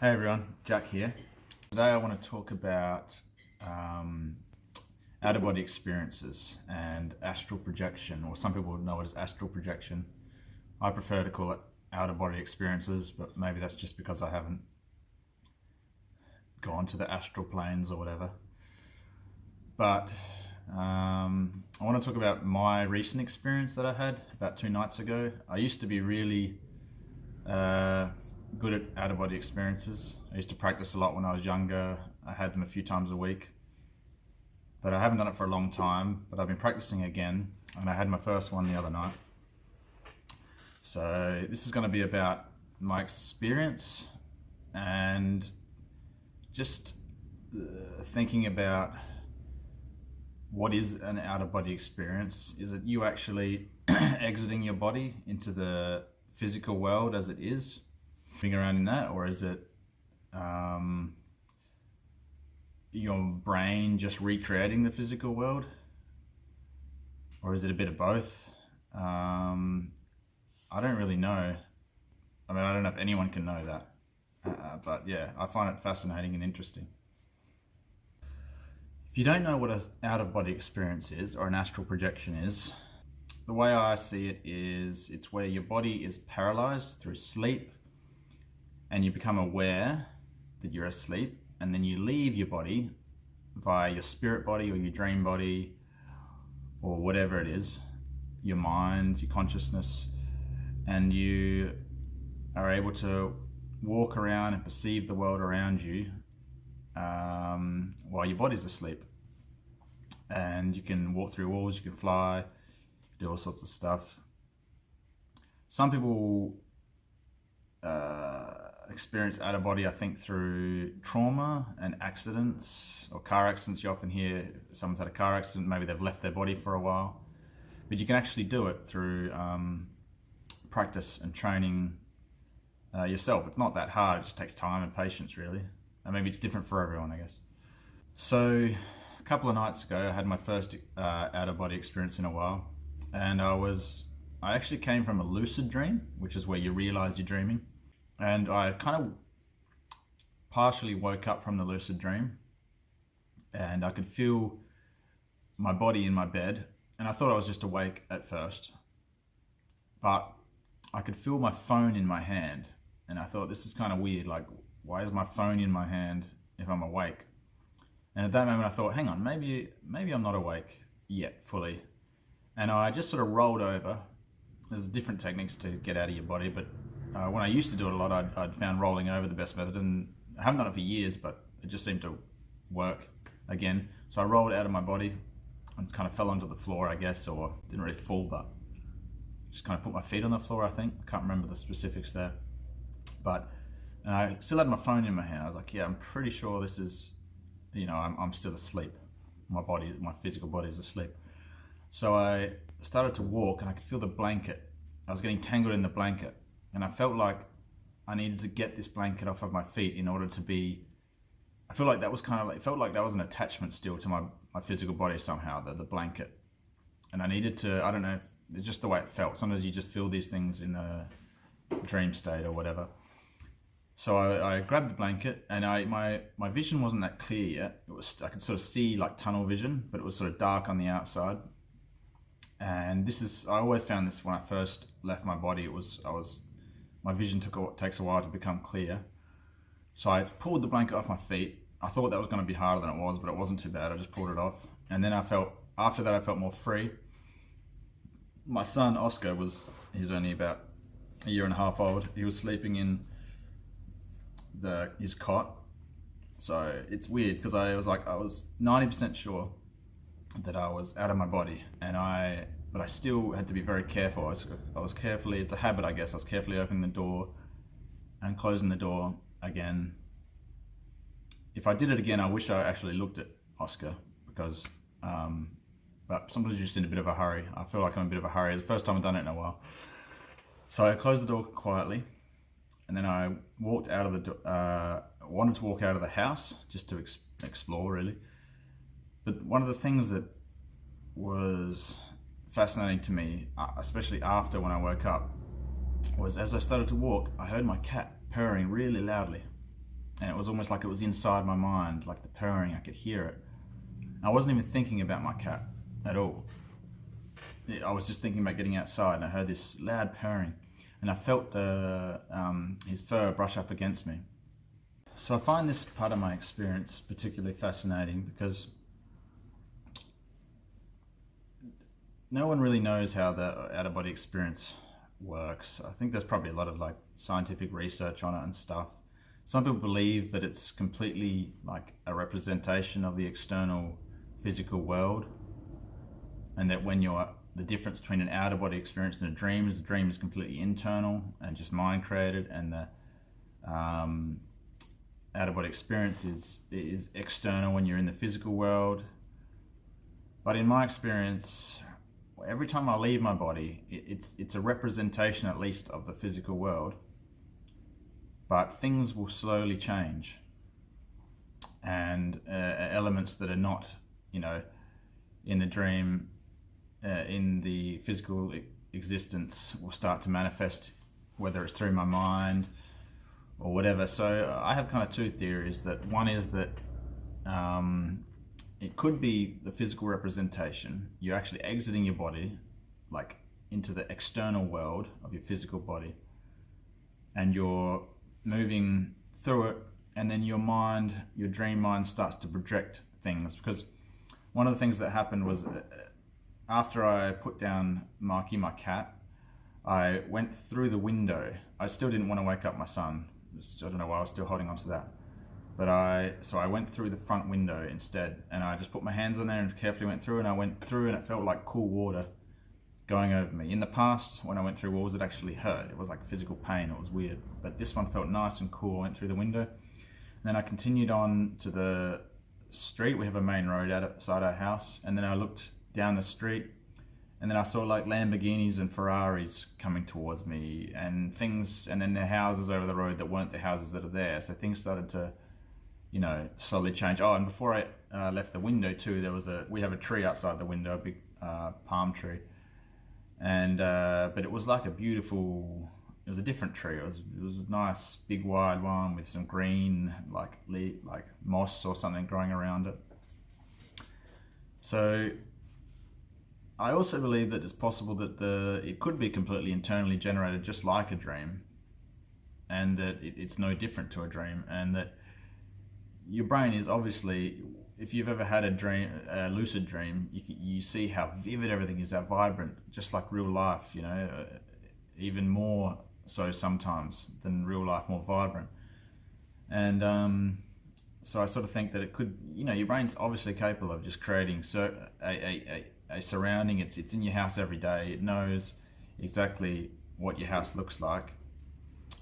Hey everyone, Jack here. Today I want to talk about out-of-body experiences and astral projection, or some people know it as astral projection. I prefer to call it out-of-body experiences, but maybe that's just because I haven't gone to the astral planes or whatever. But I want to talk about my recent experience that I had about 2 nights ago. I used to be really good at out-of-body experiences. I used to practice a lot when I was younger. I had them a few times a week, but I haven't done it for a long time, but I've been practicing again, and I had my first one the other night. So this is going to be about my experience and just thinking about what is an out-of-body experience. Is it you actually exiting your body into the physical world as it is, moving around in that, or is it your brain just recreating the physical world, or is it a bit of both? I don't really know. I mean, I don't know if anyone can know that, but yeah, I find it fascinating and interesting. If you don't know what an out-of-body experience is, or an astral projection is, the way I see it is it's where your body is paralyzed through sleep, and you become aware that you're asleep, and then you leave your body via your spirit body or your dream body or whatever it is, your mind, your consciousness, and you are able to walk around and perceive the world around you while your body's asleep. And you can walk through walls, you can fly, do all sorts of stuff. Some people experience out of body, I think, through trauma and accidents or car accidents. You often hear someone's had a car accident, maybe they've left their body for a while, but you can actually do it through practice and training yourself. It's not that hard, it just takes time and patience, really, and maybe it's different for everyone, I guess. So a couple of nights ago I had my first out of body experience in a while, and I actually came from a lucid dream, which is where you realize you're dreaming. And I kind of partially woke up from the lucid dream, and I could feel my body in my bed, and I thought I was just awake at first, but I could feel my phone in my hand, and I thought, this is kind of weird, like, why is my phone in my hand if I'm awake? And at that moment I thought, hang on, maybe I'm not awake yet fully. And I just sort of rolled over. There's different techniques to get out of your body, but when I used to do it a lot, I'd found rolling over the best method, and I haven't done it for years, but it just seemed to work again. So I rolled out of my body and kind of fell onto the floor, I guess, or didn't really fall, but just kind of put my feet on the floor, I think. I can't remember the specifics there. But I still had my phone in my hand. I was like, yeah, I'm pretty sure this is, I'm still asleep. My physical body is asleep. So I started to walk, and I could feel the blanket. I was getting tangled in the blanket, and I felt like I needed to get this blanket off of my feet in order to be, I feel like that was kind of like, it felt like that was an attachment still to my physical body somehow, the blanket. And I needed to, I don't know, it's just the way it felt. Sometimes you just feel these things in a dream state or whatever. So I grabbed the blanket, and my vision wasn't that clear yet. I could sort of see like tunnel vision, but it was sort of dark on the outside. And I always found this when I first left my body. My vision takes a while to become clear. So I pulled the blanket off my feet. I thought that was going to be harder than it was, but it wasn't too bad. I just pulled it off. And then after that I felt more free. My son, Oscar, he's only about 1.5 years old. He was sleeping in his cot. So it's weird, because I was 90% sure that I was out of my body, but I still had to be very careful. I was carefully, it's a habit, I guess. I was carefully opening the door and closing the door again. If I did it again, I wish I actually looked at Oscar, because, but sometimes you're just in a bit of a hurry. I feel like I'm in a bit of a hurry. It's the first time I've done it in a while. So I closed the door quietly, and then I walked out of wanted to walk out of the house just to explore, really. But one of the things that was fascinating to me, especially after when I woke up, was as I started to walk, I heard my cat purring really loudly. and it was almost like it was inside my mind, like the purring, I could hear it. I wasn't even thinking about my cat at all. I was just thinking about getting outside, and I heard this loud purring, and I felt his fur brush up against me. So I find this part of my experience particularly fascinating because no one really knows how the out-of-body experience works. I think there's probably a lot of like scientific research on it and stuff. Some people believe that it's completely like a representation of the external physical world, and that when the difference between an out-of-body experience and a dream is completely internal and just mind created, and the out-of-body experience is external when you're in the physical world. But in my experience, every time I leave my body, it's a representation at least of the physical world, but things will slowly change, and elements that are not, in the dream, in the physical existence will start to manifest, whether it's through my mind or whatever. So I have kind of two theories. That one is that it could be the physical representation. You're actually exiting your body, like into the external world of your physical body, and you're moving through it, and then your dream mind starts to project things. Because one of the things that happened was, after I put down Marky, my cat, I went through the window. I still didn't want to wake up my son. I don't know why I was still holding on to that. But so I went through the front window instead, and I just put my hands on there and carefully went through, and I went through, and it felt like cool water going over me. In the past, when I went through walls, it actually hurt. It was like physical pain. It was weird. But this one felt nice and cool. I went through the window. And then I continued on to the street. We have a main road outside our house. And then I looked down the street, and then I saw like Lamborghinis and Ferraris coming towards me, and things, and then the houses over the road that weren't the houses that are there. So things started to, slowly change. Oh, and before I left the window too, we have a tree outside the window, a big palm tree, and but it was like it was a different tree. It was a nice big wide one with some green like moss or something growing around it. So I also believe that it's possible that it could be completely internally generated, just like a dream, and that it's no different to a dream, and that your brain is obviously, if you've ever had a lucid dream, you see how vivid everything is, how vibrant, just like real life, even more so sometimes than real life, more vibrant. And so I sort of think that it could, your brain's obviously capable of just creating a surrounding. It's in your house every day. It knows exactly what your house looks like.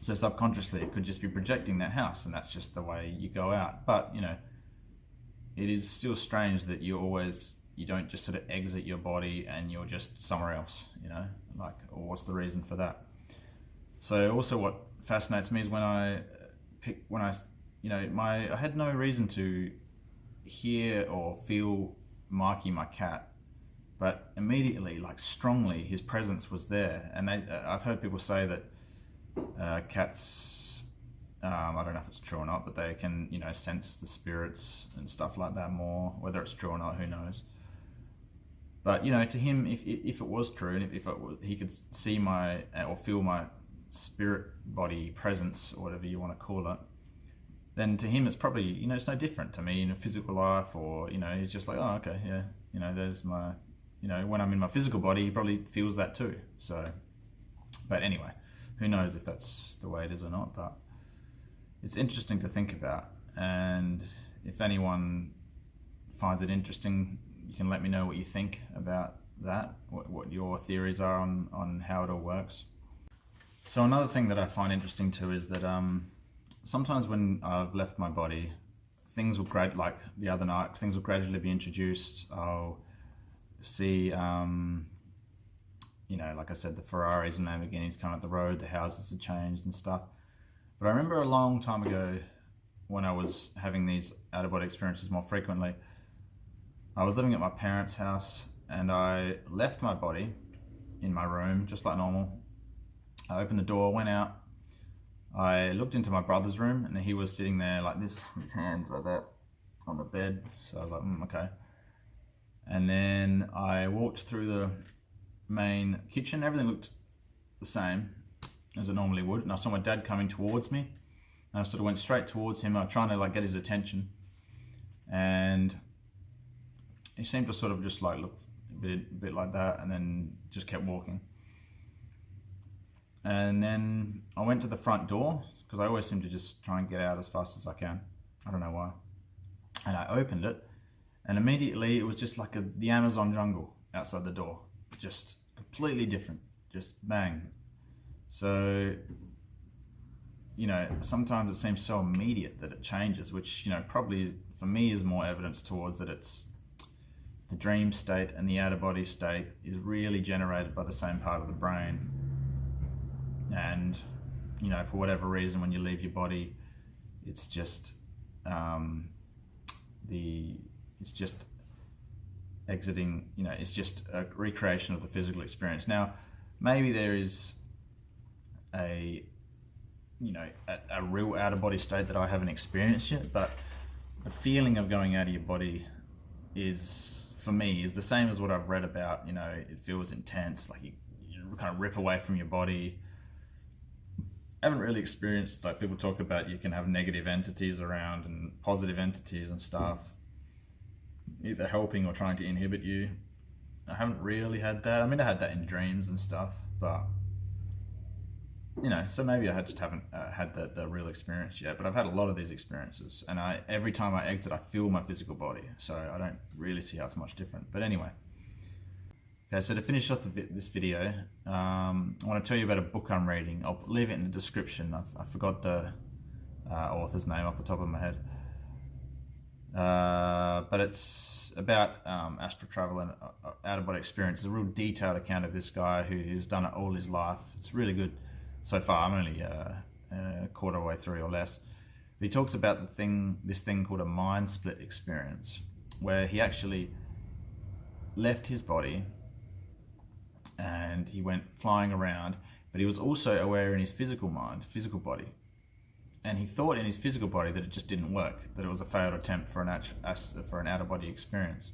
So subconsciously, it could just be projecting that house, and that's just the way you go out. But it is still strange that you don't just sort of exit your body and you're just somewhere else. Or what's the reason for that? So also, what fascinates me is I had no reason to hear or feel Marky, my cat, but immediately, like strongly, his presence was there. And I've heard people say that cats, I don't know if it's true or not, but they can, sense the spirits and stuff like that more. Whether it's true or not, who knows? But to him, if it was true, and if he could see or feel my spirit body presence, or whatever you want to call it, then to him it's probably, it's no different to me in a physical life, or he's just like, oh, okay, yeah, there's my, when I'm in my physical body, he probably feels that too. So, but anyway, who knows if that's the way it is or not, but it's interesting to think about. And if anyone finds it interesting, you can let me know what you think about that, what your theories are on how it all works. So another thing that I find interesting too is that sometimes when I've left my body, things will like the other night, things will gradually be introduced. I'll see like I said, the Ferraris and Lamborghinis coming up the road, the houses have changed and stuff. But I remember a long time ago, when I was having these out-of-body experiences more frequently, I was living at my parents' house, and I left my body in my room, just like normal. I opened the door, went out, I looked into my brother's room and he was sitting there like this, with his hands like that on the bed. So I was like, okay. And then I walked through the main kitchen. Everything looked the same as it normally would. And I saw my dad coming towards me. And I sort of went straight towards him. I was trying to like get his attention. And he seemed to sort of just like look a bit like that and then just kept walking. And then I went to the front door because I always seem to just try and get out as fast as I can. I don't know why. And I opened it and immediately it was just like the Amazon jungle outside the door. Just completely different. Just bang. So, you know, sometimes it seems so immediate that it changes, which, you know, probably for me is more evidence towards that it's the dream state and the out-of-body state is really generated by the same part of the brain. And, you know, for whatever reason, when you leave your body, it's just it's just exiting. You know, it's just a recreation of the physical experience. Now, maybe there is a real out-of-body state that I haven't experienced yet, but the feeling of going out of your body is, for me, is the same as what I've read about. You know, it feels intense, like you kind of rip away from your body. I haven't really experienced, like people talk about, you can have negative entities around and positive entities and stuff, either helping or trying to inhibit you. I haven't really had that. I mean, I had that in dreams and stuff, but, you know, so maybe I just haven't had the real experience yet, but I've had a lot of these experiences, and every time I exit, I feel my physical body, so I don't really see how it's much different. But anyway. Okay, so to finish off this video, I want to tell you about a book I'm reading. I'll leave it in the description. I forgot the author's name off the top of my head. But it's about astral travel and out-of-body experience. It's a real detailed account of this guy who's done it all his life. It's really good so far. I'm only a quarter way through or less. But he talks about this thing called a mind split experience, where he actually left his body and he went flying around, but he was also aware in his physical body. And he thought in his physical body that it just didn't work, that it was a failed attempt for an out-of-body experience.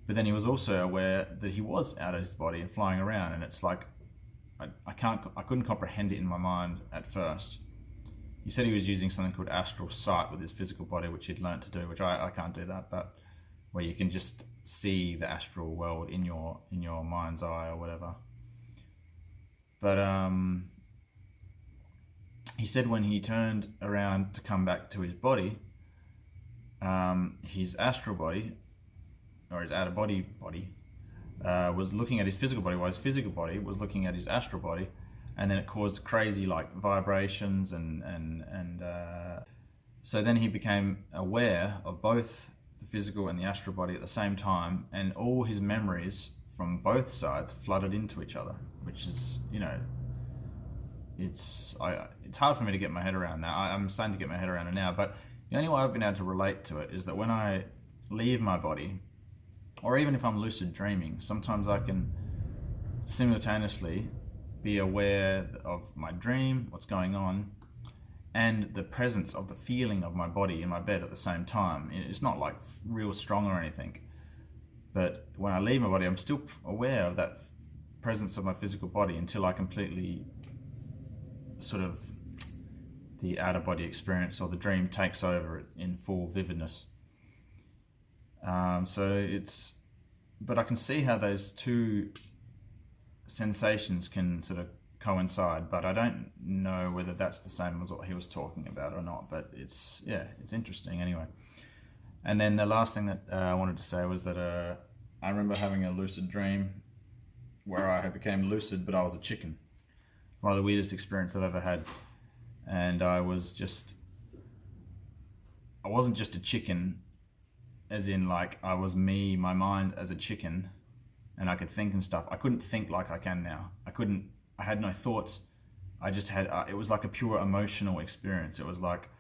But then he was also aware that he was out of his body and flying around, and it's like, I couldn't comprehend it in my mind at first. He said he was using something called Astral Sight with his physical body, which he'd learned to do, which I can't do that, but where you can just see the astral world in your mind's eye or whatever. But he said when he turned around to come back to his body, his astral body, or his out-of-body body, was looking at his physical body, while his physical body was looking at his astral body, and then it caused crazy like vibrations and so then he became aware of both the physical and the astral body at the same time, and all his memories from both sides flooded into each other, which is, you know, it's hard for me to get my head around now. I'm starting to get my head around it now, but the only way I've been able to relate to it is that when I leave my body, or even if I'm lucid dreaming, sometimes I can simultaneously be aware of my dream, what's going on, and the presence of the feeling of my body in my bed at the same time. It's not like real strong or anything, but when I leave my body, I'm still aware of that presence of my physical body until I completely sort of, the out-of-body experience or the dream takes over in full vividness. But I can see how those two sensations can sort of coincide, but I don't know whether that's the same as what he was talking about or not, but it's interesting anyway. And then the last thing that I wanted to say was that I remember having a lucid dream where I became lucid, but I was a chicken. One of the weirdest experiences I've ever had. And I wasn't just a chicken, as in like I was me, my mind as a chicken, and I could think and stuff. I couldn't think like I can now. I had no thoughts. I just had, it was like a pure emotional experience. It was like,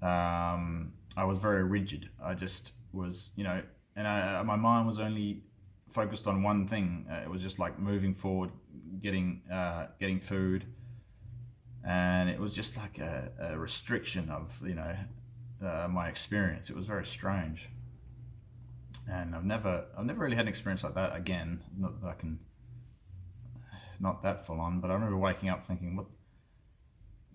I was very rigid. I just was, you know, and my mind was only focused on one thing. It was just like moving forward, getting food, and it was just like a restriction of, you know, my experience. It was very strange, and I've never really had an experience like that again. Not that I can, not that full on, but I remember waking up thinking, what?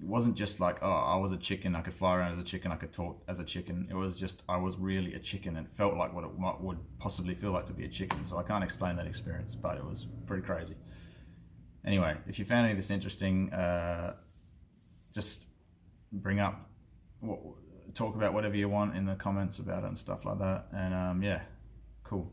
It wasn't just like, oh, I was a chicken, I could fly around as a chicken, I could talk as a chicken. It was just, I was really a chicken, and it felt like what it would possibly feel like to be a chicken. So I can't explain that experience, but it was pretty crazy. Anyway, if you found any of this interesting, just bring up, talk about whatever you want in the comments about it and stuff like that. And yeah, cool.